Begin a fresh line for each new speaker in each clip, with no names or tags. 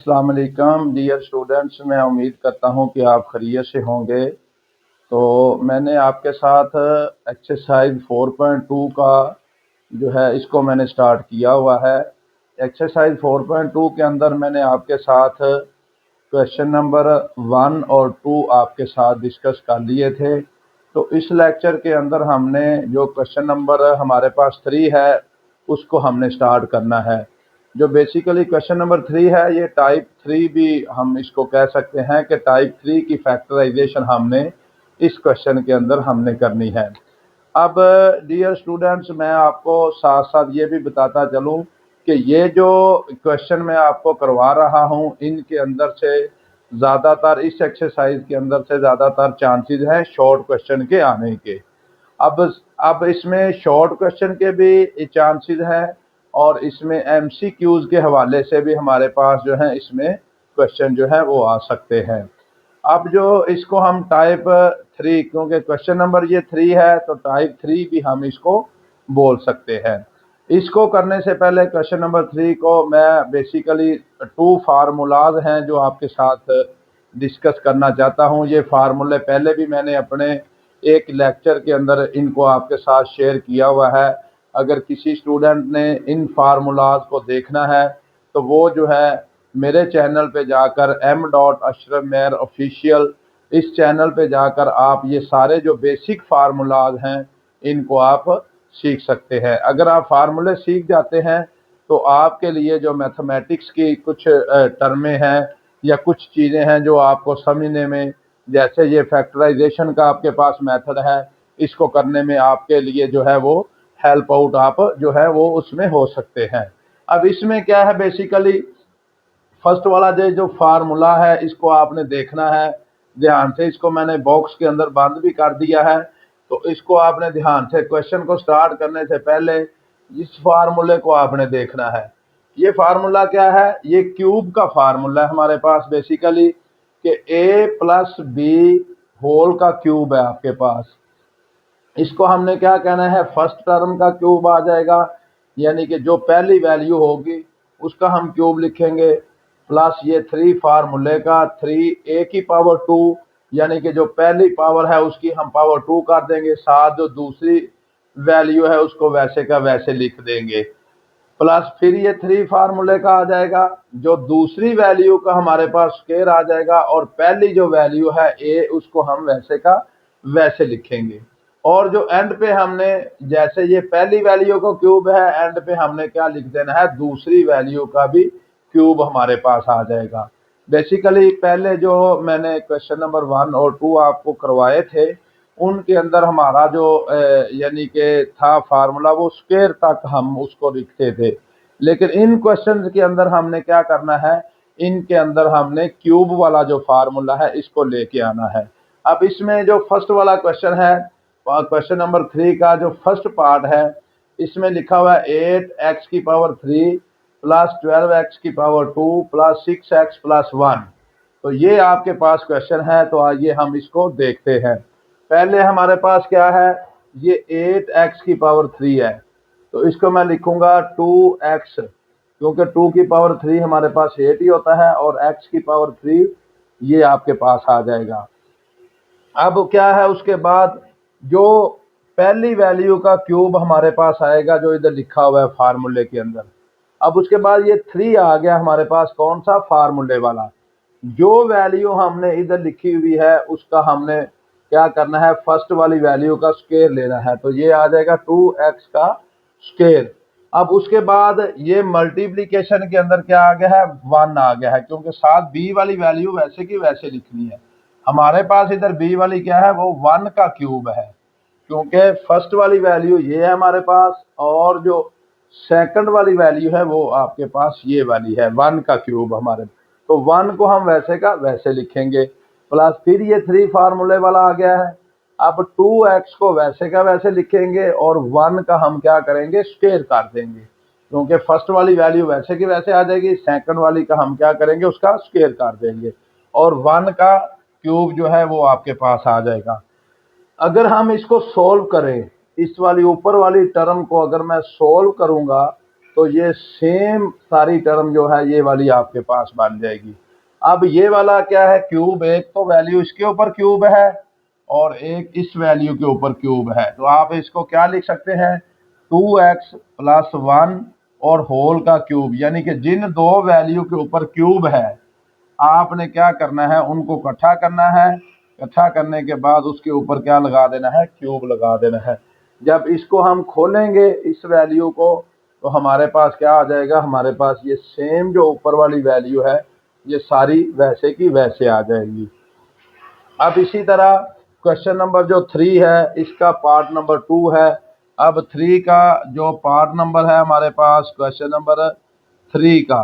अस्सलाम वालेकुम dear students, मैं उम्मीद करता हूं कि आप खैरियत से होंगे। तो मैंने आपके साथ एक्सरसाइज 4.2 का जो है इसको मैंने स्टार्ट किया हुआ है। एक्सरसाइज 4.2 के अंदर मैंने आपके साथ क्वेश्चन नंबर 1 और 2 आपके साथ डिस्कस कर लिए थे। तो इस लेक्चर के अंदर हमने जो क्वेश्चन नंबर हमारे पास 3 है उसको हमने स्टार्ट करना है। जो बेसिकली क्वेश्चन नंबर 3 है, ये टाइप 3 भी हम इसको कह सकते हैं कि टाइप 3 की फैक्टराइजेशन हमने इस क्वेश्चन के अंदर हमने करनी है। अब डियर स्टूडेंट्स, मैं आपको साथ साथ ये भी बताता चलूं कि ये जो क्वेश्चन मैं आपको करवा रहा हूं इनके अंदर से ज़्यादातर इस एक्सरसाइज के अंदर से ज़्यादातर चांसेस हैं शॉर्ट क्वेश्चन के आने के। अब अब इसमें शॉर्ट क्वेश्चन के भी चांसेस हैं और इसमें एमसीक्यूज के हवाले से भी हमारे पास जो है इसमें क्वेश्चन जो है वो आ सकते हैं। अब जो इसको हम टाइप 3, क्योंकि क्वेश्चन नंबर ये 3 है तो टाइप 3 भी हम इसको बोल सकते हैं। इसको करने से पहले क्वेश्चन नंबर 3 को मैं बेसिकली 2 फार्मूलाज हैं जो आपके साथ डिस्कस करना चाहता हूँ। ये फार्मूले पहले भी मैंने अपने एक लेक्चर के अंदर इनको आपके साथ शेयर किया हुआ है। अगर किसी स्टूडेंट ने इन फार्मूलाज को देखना है तो वो जो है मेरे चैनल पे जाकर m.ashraf ऑफिशियल इस चैनल पे जाकर आप ये सारे जो बेसिक फार्मूलाज हैं इनको आप सीख सकते हैं। अगर आप फार्मूले सीख जाते हैं तो आपके लिए जो मैथमेटिक्स की कुछ टर्में हैं या कुछ चीज़ें हैं जो आपको समझने में, जैसे ये फैक्टराइजेशन का आपके पास मेथड है, इसको करने में आपके लिए जो है वो हेल्प आउट आप जो है वो उसमें हो सकते हैं। अब इसमें क्या है, बेसिकली फर्स्ट वाला जो फार्मूला है इसको आपने देखना है ध्यान से। इसको मैंने बॉक्स के अंदर बंद भी कर दिया है, तो इसको आपने ध्यान से क्वेश्चन को स्टार्ट करने से पहले इस फार्मूले को आपने देखना है। ये फार्मूला क्या है? ये क्यूब का फार्मूला है हमारे पास बेसिकली कि a प्लस बी होल का क्यूब है आपके पास। इसको हमने क्या कहना है, फर्स्ट टर्म का क्यूब आ जाएगा, यानी कि जो पहली वैल्यू होगी उसका हम क्यूब लिखेंगे, प्लस ये 3 फार्मूले का 3a की पावर 2, यानी कि जो पहली पावर है उसकी हम पावर 2 कर देंगे, साथ जो दूसरी वैल्यू है उसको वैसे का वैसे लिख देंगे। प्लस फिर ये 3 फार्मूले का आ जाएगा, जो दूसरी वैल्यू का हमारे पास स्क्वायर आ जाएगा और पहली जो वैल्यू है a उसको हम वैसे का वैसे लिखेंगे। और जो एंड पे हमने, जैसे ये पहली वैल्यू का क्यूब है, एंड पे हमने क्या लिख देना है, दूसरी वैल्यू का भी क्यूब हमारे पास आ जाएगा। बेसिकली पहले जो मैंने क्वेश्चन नंबर 1 और 2 आपको करवाए थे उनके अंदर हमारा जो यानी कि था फार्मूला, वो स्क्वायर तक हम उसको लिखते थे। लेकिन इन क्वेश्चन के अंदर हमने क्या करना है, इनके अंदर हमने क्यूब वाला जो फार्मूला है इसको लेके आना है। अब इसमें जो फर्स्ट वाला क्वेश्चन है, क्वेश्चन नंबर 3 का जो फर्स्ट पार्ट है, इसमें लिखा हुआ है 8x की पावर 3 प्लस 12x की पावर 2 प्लस 6x प्लस 1। तो ये आपके पास क्वेश्चन है, तो आइए हम इसको देखते हैं। पहले हमारे पास क्या है, ये 8x की पावर 3 है, तो इसको मैं लिखूंगा 2x, क्योंकि 2 की पावर 3 हमारे पास 8 ही होता है और x की पावर 3 ये आपके पास आ जाएगा। अब क्या है, उसके बाद जो पहली वैल्यू का क्यूब हमारे पास आएगा जो इधर लिखा हुआ है फार्मूले के अंदर। अब उसके बाद ये 3 आ गया हमारे पास, कौन सा, फार्मूले वाला। जो वैल्यू हमने इधर लिखी हुई है उसका हमने क्या करना है, फर्स्ट वाली वैल्यू का स्क्वायर लेना है, तो ये आ जाएगा 2x का स्क्वायर। अब उसके बाद ये मल्टीप्लिकेशन के अंदर क्या आ गया है, 1 आ गया है, क्योंकि साथ b वाली वैल्यू वैसे की वैसे लिखनी है। हमारे पास इधर b वाली क्या है, वो 1 का क्यूब है, क्योंकि फर्स्ट वाली वैल्यू ये है हमारे पास और जो सेकंड वाली वैल्यू है वो आपके पास ये वाली है, 1 का क्यूब हमारे। तो 1 को हम वैसे का वैसे लिखेंगे, प्लस फिर ये 3 फार्मूले वाला आ गया है। अब 2x को वैसे का वैसे लिखेंगे और 1 का हम क्या करेंगे, स्क्वायर कर देंगे, क्योंकि फर्स्ट वाली वैल्यू वैसे की वैसे आ जाएगी, सेकंड वाली का हम क्या करेंगे, उसका स्क्वायर कर देंगे और 1 का क्यूब जो है वो आपके पास आ जाएगा। अगर हम इसको सोल्व करें, इस वाली ऊपर वाली टर्म को अगर मैं सोल्व करूंगा तो ये सेम सारी टर्म जो है ये वाली आपके पास बन जाएगी। अब ये वाला क्या है, क्यूब, एक तो वैल्यू इसके ऊपर क्यूब है और एक इस वैल्यू के ऊपर क्यूब है, तो आप इसको क्या लिख सकते हैं, 2x + 1 और होल का क्यूब, यानी कि जिन दो वैल्यू के ऊपर क्यूब है आपने क्या करना है, उनको इकट्ठा करना है। इकट्ठा करने के बाद उसके ऊपर क्या लगा देना है, क्यूब लगा देना है। जब इसको हम खोलेंगे इस वैल्यू को, तो हमारे पास क्या आ जाएगा, हमारे पास ये सेम जो ऊपर वाली वैल्यू है ये सारी वैसे की वैसे आ जाएगी। अब इसी तरह क्वेश्चन नंबर जो 3 है इसका पार्ट नंबर 2 है। अब 3 का जो पार्ट नंबर है हमारे पास, क्वेश्चन नंबर 3 का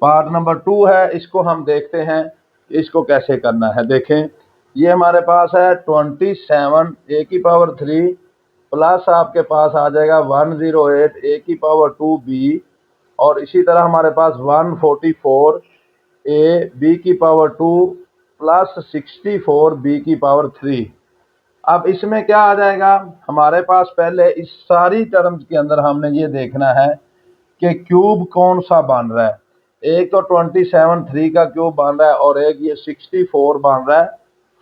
पार्ट नंबर 2 है, इसको हम देखते हैं इसको कैसे करना है। देखें, ये हमारे पास है 27 a की पावर 3 प्लस आपके पास आ जाएगा 108 a की पावर 2b, और इसी तरह हमारे पास 144 a b की पावर 2 प्लस 64 b की पावर 3। अब इसमें क्या आ जाएगा, हमारे पास पहले इस सारी टर्म्स के अंदर हमने ये देखना है कि क्यूब कौन सा बन रहा है। एक तो 27 3 का क्यूब बन रहा है और एक ये 64 बन रहा है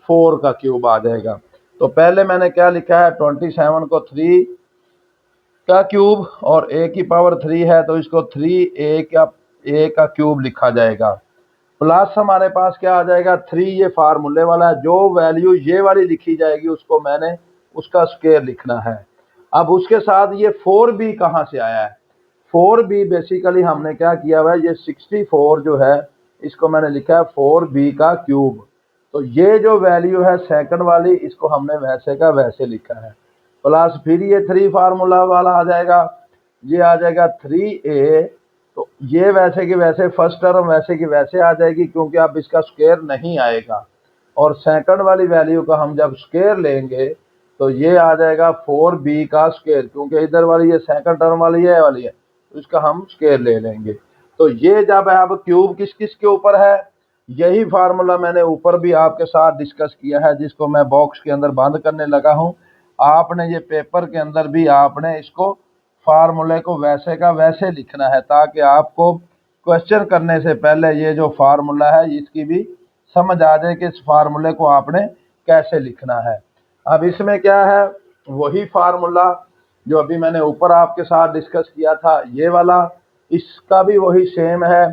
4 का क्यूब आ जाएगा। तो पहले मैंने क्या लिखा है, 27 को 3 का क्यूब और a की पावर 3 है तो इसको 3a का क्यूब लिखा जाएगा। प्लस हमारे पास क्या आ जाएगा, 3, ये फार्मूले वाला है, जो वैल्यू ये वाली लिखी जाएगी उसको मैंने उसका स्क्वायर लिखना है। अब उसके साथ ये 4b कहाँ से आया है, 4b बेसिकली हमने क्या किया हुआ है, ये 64 जो है इसको मैंने लिखा है 4b का क्यूब। तो ये जो वैल्यू है सेकंड वाली, इसको हमने वैसे का वैसे लिखा है। प्लस फिर ये 3 फार्मूला वाला आ जाएगा, ये आ जाएगा 3a। तो ये वैसे की वैसे फर्स्ट टर्म वैसे की वैसे आ जाएगी क्योंकि अब इसका स्क्वायर नहीं आएगा, और सेकंड वाली वैल्यू का हम जब स्क्वायर लेंगे तो ये आ जाएगा 4b का स्क्वायर, क्योंकि इधर वाली ये सेकंड टर्म वाली है वाली है, तो इसका हम स्क्वायर ले लेंगे। तो ये जब है, अब क्यूब किस किस के ऊपर है, यही फार्मूला मैंने ऊपर भी आपके साथ डिस्कस किया है, जिसको मैं बॉक्स के अंदर बंद करने लगा हूँ। आपने ये पेपर के अंदर भी आपने इसको फार्मूले को वैसे का वैसे लिखना है, ताकि आपको क्वेश्चन करने से पहले ये जो फार्मूला है इसकी भी समझ आ जाए कि इस फार्मूले को आपने कैसे लिखना है। अब इसमें क्या है, वही फार्मूला जो अभी मैंने ऊपर आपके साथ डिस्कस किया था ये वाला, इसका भी वही सेम है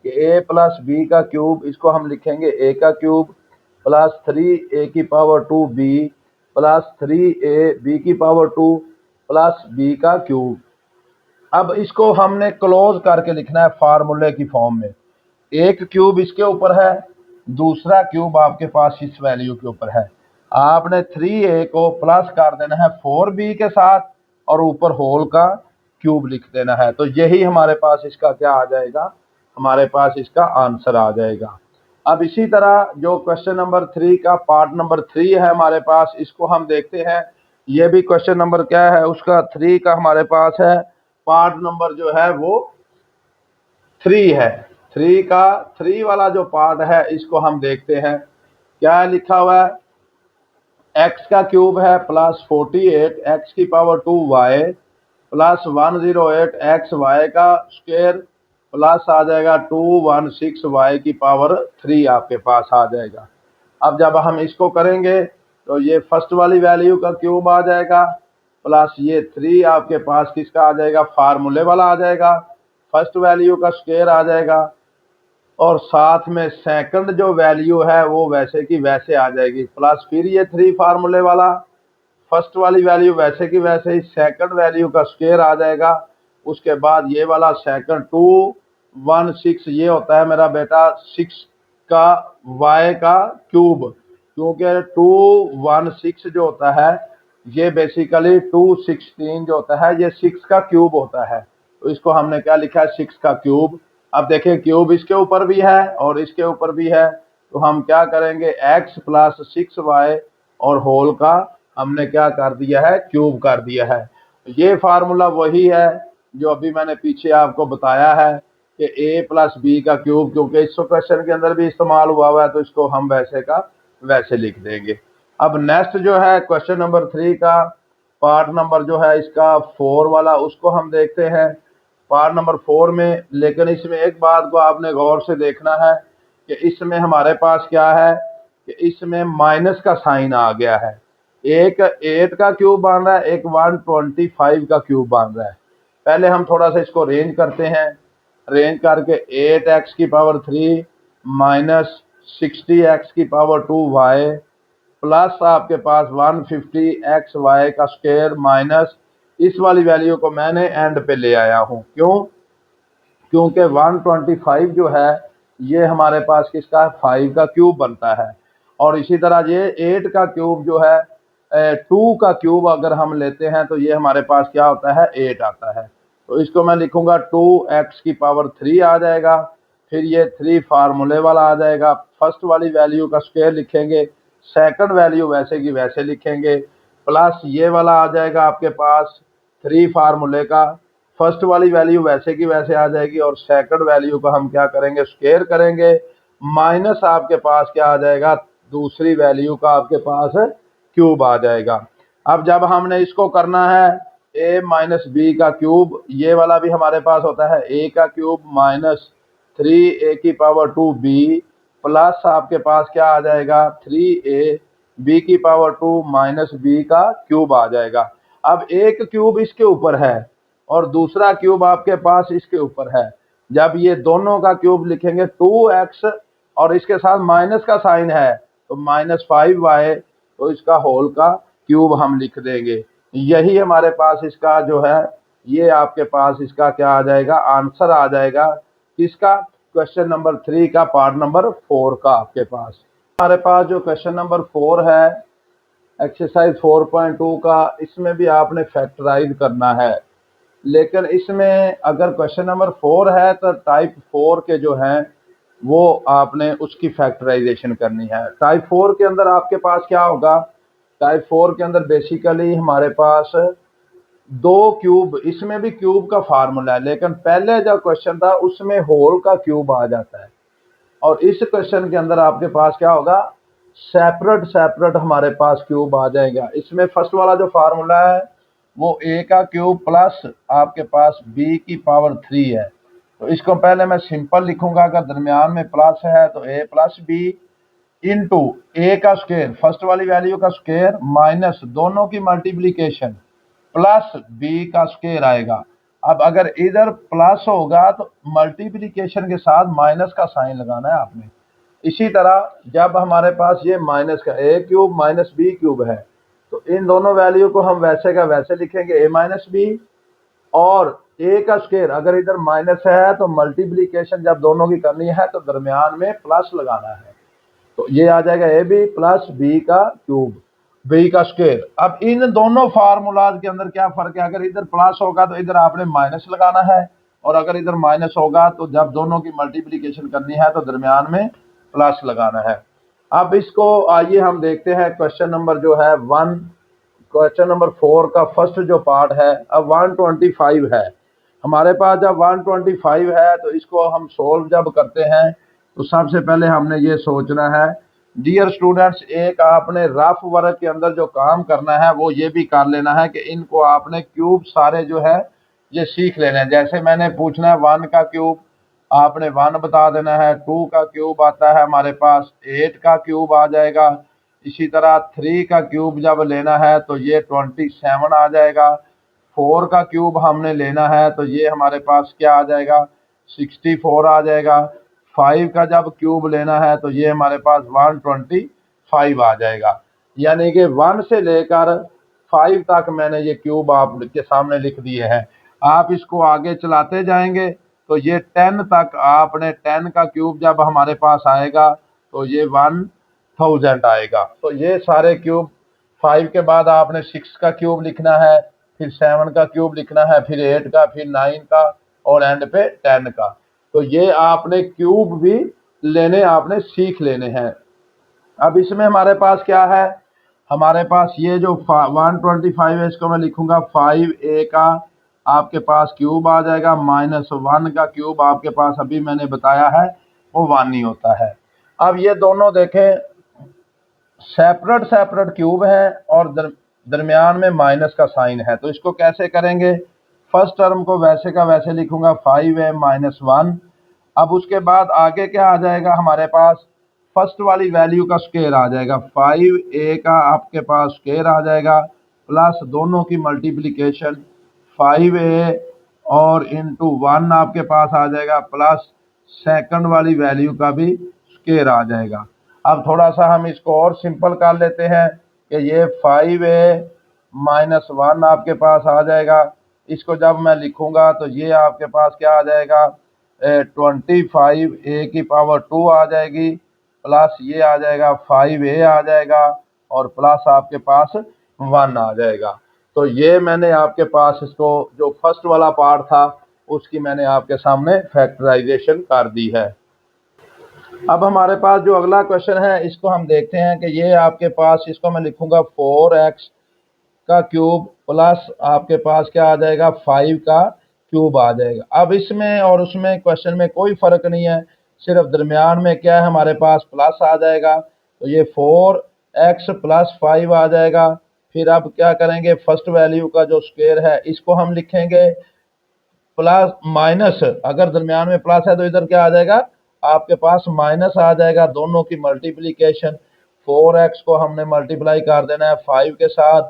कि a + b का क्यूब, इसको हम लिखेंगे a का क्यूब प्लस 3a की power 2b plus 3a b की पावर 2 प्लस b का क्यूब। अब इसको हमने क्लोज करके लिखना है फार्मूले की फॉर्म में। एक क्यूब इसके ऊपर है, दूसरा क्यूब आपके पास इस वैल्यू के ऊपर है। आपने 3a को प्लस कर देना है 4b के साथ और ऊपर होल का क्यूब लिख देना है। तो यही हमारे पास इसका क्या आ जाएगा, हमारे पास इसका आंसर आ जाएगा। अब इसी तरह जो क्वेश्चन नंबर 3 का पार्ट नंबर 3 है हमारे पास, इसको हम देखते हैं। ये भी क्वेश्चन नंबर क्या है उसका, 3 का हमारे पास है, पार्ट नंबर जो है वो 3 है। 3 का 3 वाला जो पार्ट है इसको हम देखते हैं। क्या लिखा हुआ है, x का क्यूब है प्लस 48 x की power 2y plus 108 x y का स्क्वायर प्लस आ जाएगा 216 y की पावर 3 आपके पास आ जाएगा। अब जब हम इसको करेंगे तो ये फर्स्ट वाली वैल्यू का क्यूब आ जाएगा प्लस ये 3 आपके पास किसका आ जाएगा, फार्मूले वाला आ जाएगा, फर्स्ट वैल्यू का स्क्वायर आ जाएगा, और साथ में सेकंड जो वैल्यू है वो वैसे की वैसे आ जाएगी, प्लस फिर ये 3 फार्मूले वाला, फर्स्ट वाली वैल्यू वैसे की वैसे ही सेकंड वैल्यू का स्क्वायर आ जाएगा। उसके बाद ये वाला सेकंड 216, ये होता है मेरा बेटा 6 का y का क्यूब, क्योंकि 216 जो होता है ये बेसिकली 216 जो होता है ये 6 का क्यूब होता है, तो इसको हमने क्या लिखा है, 6 का क्यूब। अब देखें क्यूब इसके ऊपर भी है और इसके ऊपर भी है, तो हम क्या करेंगे, x प्लस 6y और होल का हमने क्या कर दिया है, क्यूब कर दिया है। ये फार्मूला वही है जो अभी मैंने पीछे आपको बताया है कि a प्लस b का क्यूब, क्योंकि इस क्वेश्चन के अंदर भी इस्तेमाल हुआ है तो इसको हम वैसे का वैसे लिख देंगे। अब नेक्स्ट जो है क्वेश्चन नंबर 3 का पार्ट नंबर जो है इसका 4 वाला, उसको हम देखते हैं। पार्ट नंबर 4 में। लेकिन इसमें एक बात को आपने गौर से देखना है कि इसमें हमारे पास क्या है कि इसमें माइनस का साइन आ गया है। एक 8 का क्यूब बन रहा है, एक 125 का क्यूब बन रहा है। पहले हम थोड़ा सा इसको रेंज करते हैं। रेंज करके 8x की पावर 3 माइनस 60x की पावर 2y प्लस आपके पास 150xy का स्क्वायर माइनस इस वाली वैल्यू को मैंने एंड पे ले आया हूँ। क्यों? क्योंकि 125 जो है ये हमारे पास किसका है, 5 का क्यूब बनता है। और इसी तरह ये 8 का क्यूब जो है 2 का क्यूब अगर हम लेते हैं तो ये हमारे पास क्या होता है, 8 आता है। तो इसको मैं लिखूंगा 2x की पावर 3 आ जाएगा। फिर ये 3 फार्मूले वाला आ जाएगा। फर्स्ट वाली वैल्यू का स्क्वायर लिखेंगे, सेकंड वैल्यू वैसे की वैसे लिखेंगे, प्लस ये वाला आ जाएगा आपके पास 3 फार्मूले का। फर्स्ट वाली वैल्यू वैसे की वैसे आ जाएगी और सेकंड वैल्यू को हम क्या करेंगे, स्क्वायर करेंगे, माइनस आपके पास क्या आ जाएगा, दूसरी वैल्यू का आपके पास क्यूब आ जाएगा। अब जब हमने इसको करना है a माइनस बी का क्यूब, ये वाला भी हमारे पास होता है a का क्यूब माइनस 3a की पावर 2b प्लस आपके पास क्या आ जाएगा 3a b की पावर 2 माइनस b का क्यूब आ जाएगा। अब एक क्यूब इसके ऊपर है और दूसरा क्यूब आपके पास इसके ऊपर है। जब ये दोनों का क्यूब लिखेंगे 2x और इसके साथ माइनस का साइन है तो -5y, तो इसका होल का क्यूब हम लिख देंगे। यही हमारे पास इसका जो है ये आपके पास इसका क्या आ जाएगा, आंसर आ जाएगा किसका, क्वेश्चन नंबर 3 का पार्ट नंबर 4 का। आपके पास हमारे पास जो क्वेश्चन नंबर 4 है एक्सरसाइज 4.2 का, इसमें भी आपने फैक्टराइज करना है। लेकिन इसमें अगर क्वेश्चन नंबर 4 है तो टाइप 4 के जो हैं वो आपने उसकी फैक्टराइजेशन करनी है। टाइप 4 के अंदर आपके पास क्या होगा, टाइप 4 के अंदर बेसिकली हमारे पास दो क्यूब, इसमें भी क्यूब का फार्मूला है लेकिन पहले जो क्वेश्चन था उसमें होल का क्यूब आ जाता है। और इस क्वेश्चन के अंदर आपके पास क्या होगा, सेपरेट सेपरेट हमारे पास क्यूब आ जाएगा। इसमें फर्स्ट वाला जो फार्मूला है वो a का क्यूब प्लस आपके पास b की पावर 3 है। तो इसको पहले मैं सिंपल लिखूंगा, अगर दरमियान में प्लस है तो a प्लस बी इंटू ए का स्क्वायर, फर्स्ट वाली वैल्यू का स्क्वायर माइनस दोनों की मल्टीप्लीकेशन प्लस बी का स्क्वायर आएगा। अब अगर इधर प्लस होगा तो मल्टीप्लीकेशन के साथ माइनस का साइन लगाना है आपने। इसी तरह जब हमारे पास ये माइनस का a cube minus B cube है तो इन दोनों वैल्यू को हम वैसे का वैसे लिखेंगे, a माइनस बी, और a का स्क्वायर अगर इधर माइनस है तो मल्टीप्लीकेशन जब दोनों की करनी है तो दरमियान में प्लस लगाना है। तो ये आ जाएगा ए बी प्लस बी का क्यूब बी का स्क्वायर। अब इन दोनों फार्मूलाज के अंदर क्या फर्क है, अगर इधर प्लस होगा तो इधर आपने माइनस लगाना है और अगर इधर माइनस होगा तो जब दोनों की मल्टीप्लीकेशन करनी है तो दरमियान में प्लस लगाना है। अब इसको आइए हम देखते हैं क्वेश्चन नंबर जो है 1, क्वेश्चन नंबर 4 का फर्स्ट जो पार्ट है। अब 125 है हमारे पास, जब 125 है तो इसको हम सोल्व जब करते हैं तो सबसे पहले हमने ये सोचना है डियर स्टूडेंट्स, एक आपने रफ वर्क के अंदर जो काम करना है वो ये भी कर लेना है कि इनको आपने क्यूब सारे जो है ये सीख लेना है। जैसे मैंने पूछना है 1 का क्यूब, आपने 1 बता देना है। 2 का क्यूब आता है हमारे पास 8 का क्यूब आ जाएगा। इसी तरह 3 का क्यूब जब लेना है तो ये 27 आ जाएगा। 4 का क्यूब हमने लेना है तो ये हमारे पास क्या आ जाएगा, 64 आ जाएगा। 5 का जब क्यूब लेना है तो ये हमारे पास 125 आ जाएगा। यानी कि 1 से लेकर 5 तक मैंने ये क्यूब आपके सामने लिख दिए हैं। आप इसको आगे चलाते जाएंगे तो ये 10 तक आपने 10 का क्यूब जब हमारे पास आएगा तो ये 1000 आएगा। तो ये सारे क्यूब 5 के बाद आपने 6 का क्यूब लिखना है, फिर 7 का क्यूब लिखना है, फिर 8 का, फिर 9 का और एंड पे 10 का। तो ये आपने क्यूब भी लेने आपने सीख लेने हैं। अब इसमें हमारे पास क्या है, हमारे पास ये जो 125 है इसको मैं लिखूंगा 5a का आपके पास क्यूब आ जाएगा, -1 का क्यूब आपके पास अभी मैंने बताया है वो 1 ही होता है। अब ये दोनों देखें सेपरेट सेपरेट क्यूब है और दरमियान में माइनस का साइन है। तो इसको कैसे करेंगे, फर्स्ट टर्म को वैसे का वैसे लिखूंगा 5a माइनस 1। अब उसके बाद आगे क्या आ जाएगा हमारे पास, फर्स्ट वाली वैल्यू का स्क्वायर आ जाएगा, 5a का आपके पास स्क्वायर आ जाएगा प्लस दोनों की मल्टीप्लिकेशन 5a और इंटू 1 आपके पास आ जाएगा प्लस सेकंड वाली वैल्यू का भी स्क्वायर आ जाएगा। अब थोड़ा सा हम इसको और सिंपल कर लेते हैं कि ये 5a माइनस 1 आपके पास आ जाएगा। इसको जब मैं लिखूंगा तो ये आपके पास क्या आ जाएगा, 25a की पावर 2 आ जाएगी प्लस ये आ जाएगा 5a आ जाएगा और प्लस आपके पास 1 आ जाएगा। तो ये मैंने आपके पास इसको जो फर्स्ट वाला पार्ट था उसकी मैंने आपके सामने फैक्टराइजेशन कर दी है। अब हमारे पास जो अगला क्वेश्चन है इसको हम देखते हैं कि ये आपके पास, इसको मैं लिखूंगा 4x का क्यूब प्लस आपके पास क्या आ जाएगा 5 का क्यूब आ जाएगा। अब इसमें और उसमें क्वेश्चन में कोई फर्क नहीं है, सिर्फ दरमियान में क्या है हमारे पास प्लस आ जाएगा, तो ये 4x प्लस 5 आ जाएगा। फिर अब क्या करेंगे, फर्स्ट वैल्यू का जो स्क्वायर है इसको हम लिखेंगे प्लस माइनस, अगर दरमियान में प्लस है तो इधर क्या आ जाएगा आपके पास माइनस आ जाएगा, दोनों की मल्टीप्लिकेशन 4x को हमने मल्टीप्लाई कर देना है 5 के साथ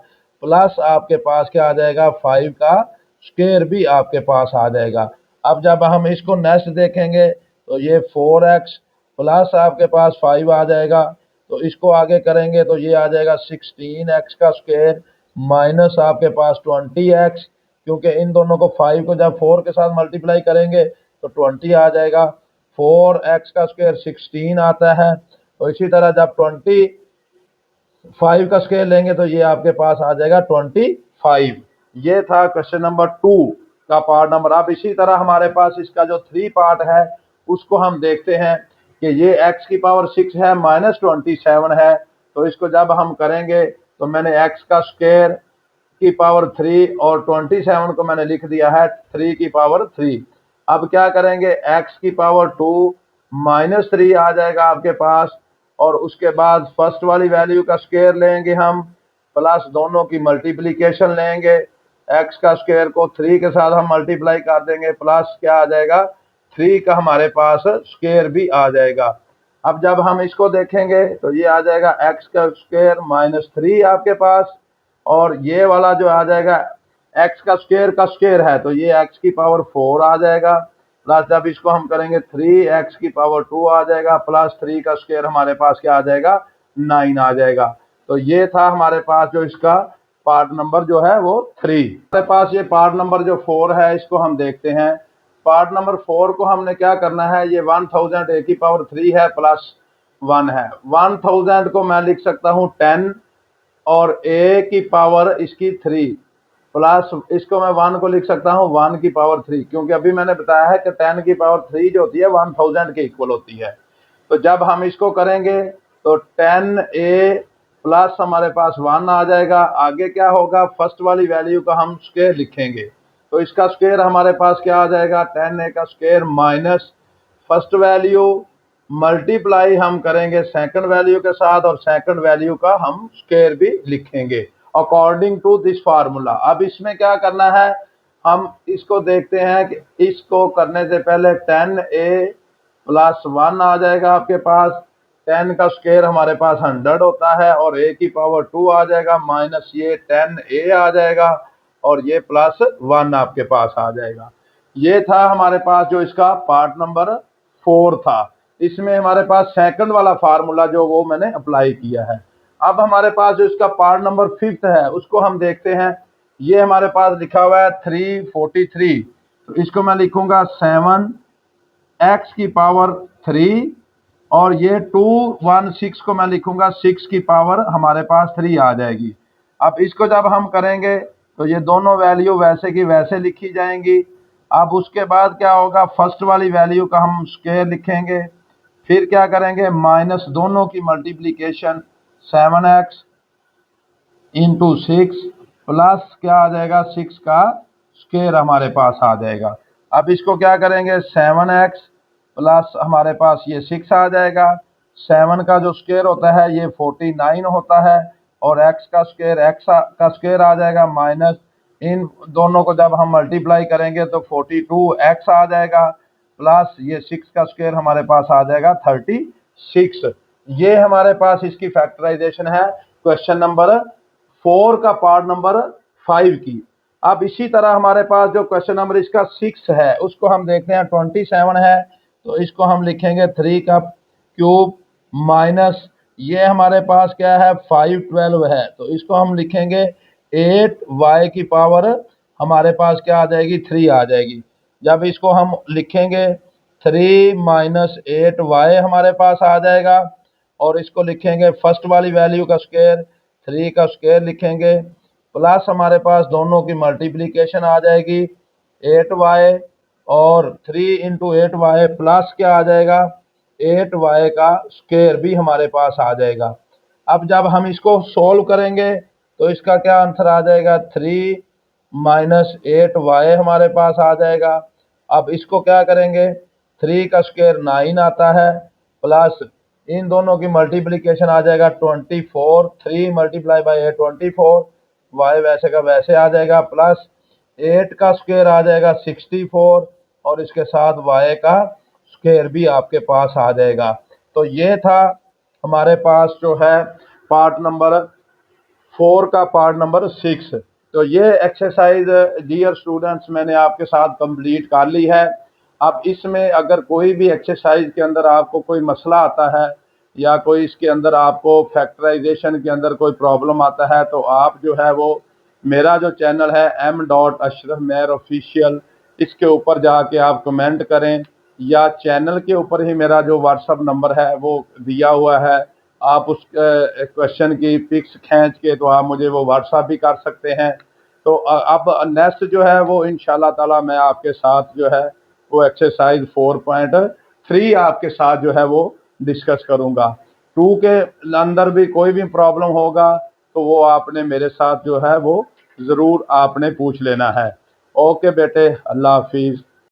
प्लस आपके पास क्या आ जाएगा 5 का स्क्वायर भी आपके पास आ जाएगा। अब जब हम इसको नेक्स्ट देखेंगे तो ये 4x प्लस आपके पास 5 आ जाएगा, तो इसको आगे करेंगे तो ये आ जाएगा 16x का स्क्वायर माइनस आपके पास 20x, क्योंकि इन दोनों को 5 को जब 4 के साथ मल्टीप्लाई करेंगे तो 20 आ जाएगा, 4x का स्क्वायर 16 आता है। तो इसी तरह जब 25 का स्क्वायर लेंगे तो ये आपके पास आ जाएगा 25। ये था क्वेश्चन नंबर 2 का पार्ट नंबर। अब इसी तरह हमारे पास इसका जो 3 पार्ट है उसको हम देखते हैं कि ये x की पावर 6 है माइनस 27 है, तो इसको जब हम करेंगे तो मैंने x का स्क्वायर की पावर 3 और 27 को मैंने लिख दिया है 3 की पावर 3। अब क्या करेंगे, x की पावर 2 माइनस 3 आ जाएगा आपके पास और उसके बाद फर्स्ट वाली वैल्यू का स्क्वायर लेंगे हम प्लस दोनों की मल्टीप्लिकेशन लेंगे, x का स्क्वायर को 3 के साथ हम मल्टीप्लाई कर देंगे प्लस क्या आ जाएगा 3 का हमारे पास स्क्वायर भी आ जाएगा। अब जब हम इसको देखेंगे तो ये आ जाएगा x का स्क्वायर माइनस 3 आपके पास और ये वाला जो आ जाएगा x का स्क्वायर है तो ये x की पावर 4 आ जाएगा प्लस जब इसको हम करेंगे 3x की पावर 2 आ जाएगा प्लस 3 का स्क्वायर हमारे पास क्या आ जाएगा 9 आ जाएगा। तो ये था हमारे पास जो इसका पार्ट नंबर जो है वो 3। हमारे पास ये पार्ट नंबर जो 4 है इसको हम देखते हैं। पार्ट नंबर 4 को हमने क्या करना है, ये 1000 a की पावर 3 है प्लस 1 है, 1000 को मैं लिख सकता हूँ 10 और a की पावर इसकी 3 प्लस इसको मैं 1 को लिख सकता हूँ 1 की पावर 3, क्योंकि अभी मैंने बताया है कि 10 की पावर 3 जो होती है 1000 के इक्वल होती है। तो जब हम इसको करेंगे तो 10a प्लस हमारे पास 1 आ जाएगा, आगे क्या होगा फर्स्ट वाली वैल्यू का हम स्क्वायर लिखेंगे तो इसका स्क्वायर हमारे पास क्या आ जाएगा 10a का square minus first value multiply हम करेंगे सेकंड वैल्यू के साथ और सेकंड वैल्यू का हम स्क्वायर भी लिखेंगे अकॉर्डिंग टू दिस फार्मूला। अब इसमें क्या करना है, हम इसको देखते हैं कि इसको करने से पहले 10a प्लस 1 आ जाएगा आपके पास, 10 का स्क्वायर हमारे पास 100 होता है और a की पावर 2 आ जाएगा माइनस ये 10a आ जाएगा और ये प्लस 1 आपके पास आ जाएगा। ये था हमारे पास जो इसका पार्ट नंबर 4 था। इसमें हमारे पास सेकंड वाला फार्मूला जो वो मैंने अप्लाई किया है। अब हमारे पास जो इसका पार्ट नंबर 5 है उसको हम देखते हैं। ये हमारे पास लिखा हुआ है 343, तो इसको मैं लिखूंगा 7x की पावर 3 और ये 216 को मैं लिखूंगा 6 की पावर हमारे पास 3 आ जाएगी। अब इसको जब हम करेंगे तो ये दोनों वैल्यू वैसे की वैसे लिखी जाएंगी। अब उसके बाद क्या होगा, फर्स्ट वाली वैल्यू का हम स्क्वायर लिखेंगे, फिर क्या करेंगे माइनस दोनों की मल्टीप्लिकेशन 7x इंटू 6 प्लस क्या आ जाएगा 6 का स्क्वायर हमारे पास आ जाएगा। अब इसको क्या करेंगे 7x प्लस हमारे पास ये 6 आ जाएगा, 7 का जो स्क्वायर होता है ये 49 होता है और x का स्क्वायर आ जाएगा माइनस इन दोनों को जब हम मल्टीप्लाई करेंगे तो 42x आ जाएगा, प्लस ये 6 का स्क्वायर हमारे पास आ जाएगा 36। ये हमारे पास इसकी फैक्टराइजेशन है क्वेश्चन नंबर 4 का पार्ट नंबर 5 की। अब इसी तरह हमारे पास जो क्वेश्चन नंबर इसका 6 है उसको हम देखते हैं। 27 है तो इसको हम लिखेंगे 3 का क्यूब माइनस ये हमारे पास क्या है 512 है तो इसको हम लिखेंगे 8y की पावर हमारे पास क्या आ जाएगी 3 आ जाएगी। जब इसको हम लिखेंगे 3 माइनस 8y हमारे पास आ जाएगा और इसको लिखेंगे फर्स्ट वाली वैल्यू का स्क्वायर 3 का स्क्वायर लिखेंगे, प्लस हमारे पास दोनों की मल्टीप्लीकेशन आ जाएगी 8y और 3 इंटू 8y प्लस क्या आ जाएगा 8y का स्क्वायर भी हमारे पास आ जाएगा। अब जब हम इसको सोल्व करेंगे तो इसका क्या आंसर आ जाएगा 3 माइनस 8y हमारे पास आ जाएगा। अब इसको क्या करेंगे 3 का स्क्वायर 9 आता है, प्लस इन दोनों की मल्टीप्लीकेशन आ जाएगा 24, 3 मल्टीप्लाई बाई 8 24, y वैसे का वैसे आ जाएगा, प्लस 8 का स्क्वायर आ जाएगा 64 और इसके साथ y का स्क्वायर भी आपके पास आ जाएगा। तो ये था हमारे पास जो है पार्ट नंबर 4 का पार्ट नंबर 6। तो ये एक्सरसाइज डियर स्टूडेंट्स मैंने आपके साथ कंप्लीट कर ली है। अब इसमें अगर कोई भी एक्सरसाइज के अंदर आपको कोई मसला आता है या कोई इसके अंदर आपको फैक्टराइजेशन के अंदर कोई प्रॉब्लम आता है तो आप जो है वो मेरा जो चैनल है m.अशरफ मेहर ऑफिशियल इसके ऊपर जाके आप कमेंट करें या चैनल के ऊपर ही मेरा जो व्हाट्सअप नंबर है वो दिया हुआ है, आप उस क्वेश्चन की पिक्स खींच के तो आप मुझे वो व्हाट्सअप भी कर सकते हैं। तो अब नेक्स्ट जो है वो इंशाल्लाह ताला मैं आपके साथ जो है वो एक्सरसाइज 4.3 आपके साथ जो है वो डिस्कस करूंगा। 2 के अंदर भी कोई भी प्रॉब्लम होगा तो वो आपने मेरे साथ जो है वो ज़रूर आपने पूछ लेना है। ओके बेटे, अल्लाह हाफिज़।